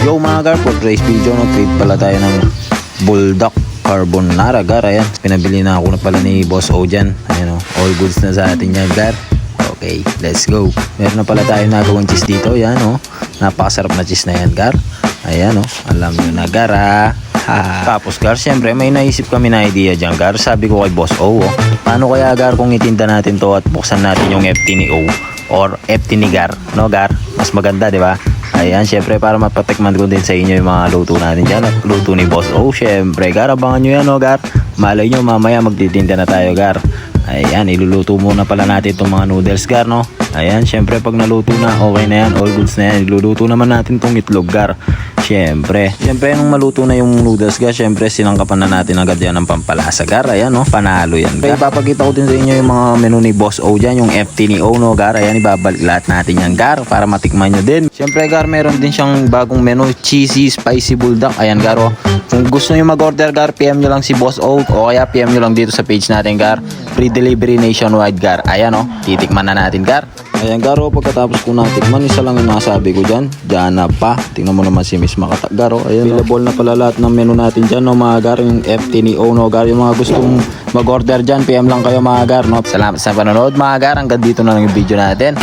Yo mga gar, for today's video, no, trade pala tayo ng Bulldog Carbonara gar. Ayan, pinabili na ako na pala ni Boss O dyan. Ayan o, all goods na sa atin yan gar. Okay, let's go. Meron na pala tayo nagawang cheese dito. Ayan o, napakasarap na cheese na yan gar. Ayan o, alam nyo na gar ha. Tapos gar, syempre may naisip kami na idea dyan gar. Sabi ko kay Boss O, paano kaya gar kung itinda natin to at buksan natin yung FT ni O or FT ni Gar, no Gar? Mas maganda, di ba? Ayan, syempre para mapatikman ko din sa inyo yung mga luto natin dyan at luto ni Boss O. Syempre Gar, abangan nyo yan, no Gar? Malay nyo mamaya magtitinda na tayo Gar. Ayan, iluluto muna pala natin itong mga noodles Gar, no? Ayan, syempre pag naluto na, okay na yan, all goods na yan. Iluluto naman natin itong itlog Gar. Syempre nung maluto na yung noodles Gar, syempre sinangkapan na natin agad yan ng pampalasa Gar. Ayan no, panalo yan Gar. Ipapakita ko din sa inyo yung mga menu ni Boss O dyan, yung FT ni O no Gar. Ayan, ibabalik lahat natin yan Gar para matikman nyo din. Syempre Gar, meron din siyang bagong menu, cheesy spicy bulldog. Ayan Gar oh. Kung gusto nyo mag-order Gar, PM nyo lang si Boss O o kaya PM nyo lang dito sa page natin Gar. Free delivery nationwide Gar. Ayan oh, titikman na natin Gar. Ayan Garo, pagkatapos ko natikman, isa lang yung nasabi ko dyan. Diyan na pa. Tingnan mo naman si Miss Makata Garo. Ayan, available na pala lahat ng menu natin dyan, no mga Gar. Yung FT ni O, no Gar. Yung mga gustong mag-order dyan, PM lang kayo mga Gar, no. Salamat sa panonood mga Gar. Hanggang dito na lang yung video natin.